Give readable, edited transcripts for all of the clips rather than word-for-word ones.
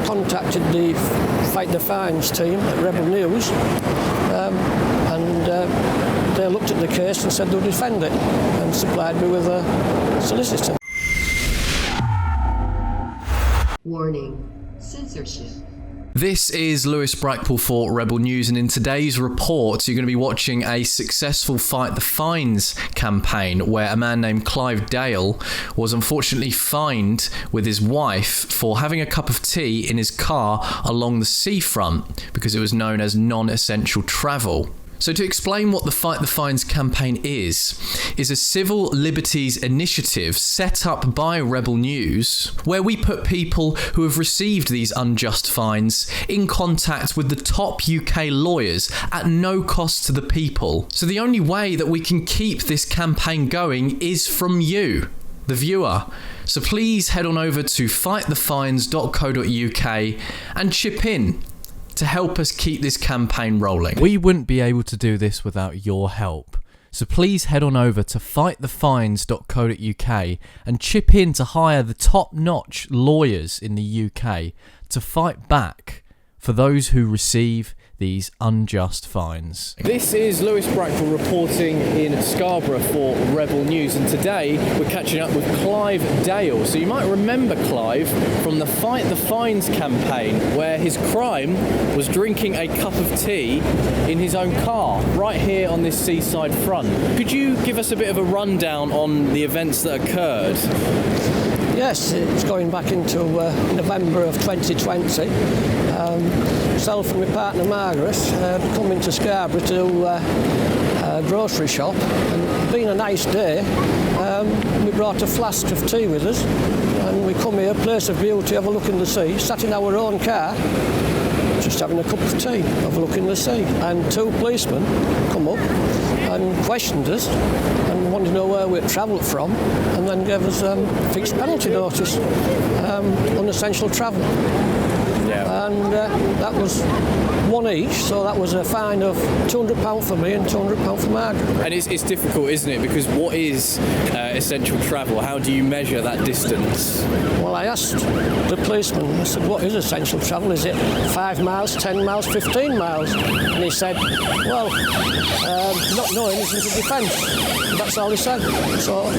contacted the Fight the Fines team at Rebel News, and they looked at the case and said they'll defend it, and supplied me with a solicitor. Warning, censorship. This is Lewis Brackpool for Rebel News, and in today's report you're going to be watching a successful Fight the Fines campaign where a man named Clive Dale was unfortunately fined with his wife for having a cup of tea in his car along the seafront because it was known as non-essential travel. So to explain what the Fight the Fines campaign is a civil liberties initiative set up by Rebel News where we put people who have received these unjust fines in contact with the top UK lawyers at no cost to the people. So the only way that we can keep this campaign going is from you, the viewer. So please head on over to fightthefines.co.uk and chip in to help us keep this campaign rolling. We wouldn't be able to do this without your help. So please head on over to fightthefines.co.uk and chip in to hire the top-notch lawyers in the UK to fight back for those who receive these unjust fines. This is Lewis Brackpool reporting in Scarborough for Rebel News, and today we're catching up with Clive Dale. So you might remember Clive from the Fight the Fines campaign where his crime was drinking a cup of tea in his own car right here on this seaside front. Could you give us a bit of a rundown on the events that occurred? Yes, it's going back into November of 2020. Myself and my partner Margaret come into Scarborough to a grocery shop, and being a nice day, we brought a flask of tea with us, and we come here, place of beauty, have a look in the sea, sat in our own car, just having a cup of tea, overlooking the sea, and two policemen come up and questioned us and wanted to know where we'd travelled from, and then gave us fixed penalty notice, unessential travel. Yeah. And that was one each, so that was a fine of £200 for me and £200 for Margaret. And it's difficult, isn't it? Because what is essential travel? How do you measure that distance? Well, I asked the policeman, I said, what is essential travel? Is it 5 miles, 10 miles, 15 miles? And he said, well, not knowing isn't a defence. That's all he said. So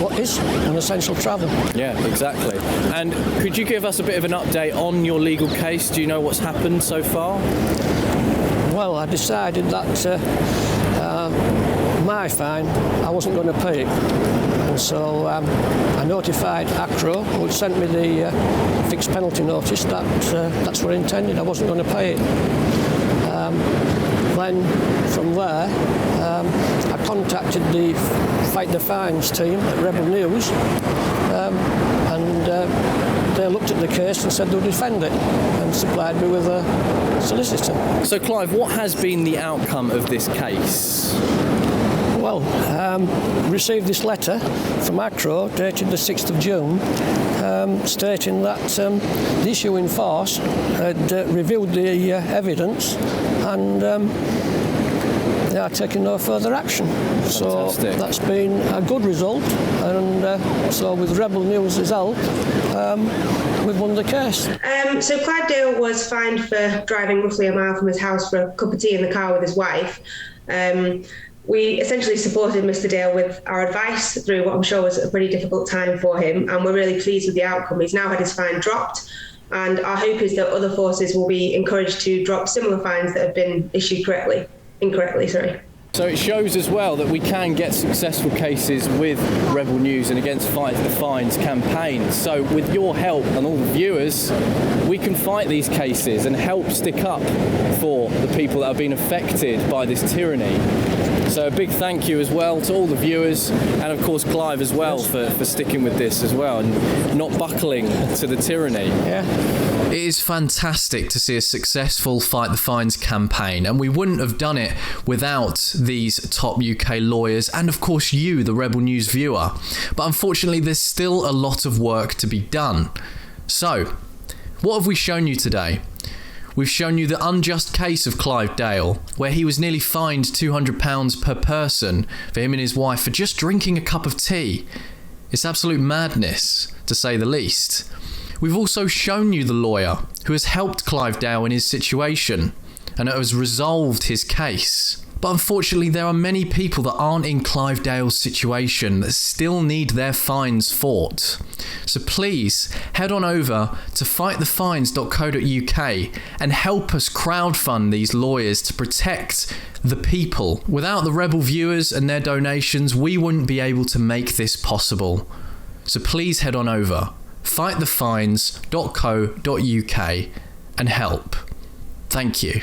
what is an essential travel? Yeah, exactly. And could you give us a bit of an update on your legal case? Do you know what's happened so far? Well, I decided that my fine, I wasn't going to pay it. And so I notified ACRO, who had sent me the fixed penalty notice, that that's what I intended, I wasn't going to pay it. Then from there, I contacted the Fight the Fines team at Rebel News, and they looked at the case and said they'll defend it, and supplied me with a solicitor. So Clive, what has been the outcome of this case? Well, received this letter from ACRO dated the 6th of June stating that the issue in force had reviewed the evidence and they are taking no further action. Fantastic. So that's been a good result, and so with Rebel News' help, we've won the case. So Clive Dale was fined for driving roughly a mile from his house for a cup of tea in the car with his wife. We essentially supported Mr. Dale with our advice through what I'm sure was a pretty difficult time for him, and we're really pleased with the outcome. He's now had his fine dropped, and our hope is that other forces will be encouraged to drop similar fines that have been issued incorrectly. So it shows as well that we can get successful cases with Rebel News and against Fight the Fines campaigns. So with your help and all the viewers, we can fight these cases and help stick up for the people that have been affected by this tyranny. So a big thank you as well to all the viewers, and of course Clive as well for sticking with this as well and not buckling to the tyranny. Yeah. It is fantastic to see a successful Fight the Fines campaign, and we wouldn't have done it without these top UK lawyers and of course you, the Rebel News viewer. But unfortunately there's still a lot of work to be done. So, what have we shown you today? We've shown you the unjust case of Clive Dale, where he was nearly fined £200 per person for him and his wife for just drinking a cup of tea. It's absolute madness, to say the least. We've also shown you the lawyer who has helped Clive Dale in his situation and has resolved his case. But unfortunately, there are many people that aren't in Clive Dale's situation that still need their fines fought. So please head on over to fightthefines.co.uk and help us crowdfund these lawyers to protect the people. Without the Rebel viewers and their donations, we wouldn't be able to make this possible. So please head on over fightthefines.co.uk and help. Thank you.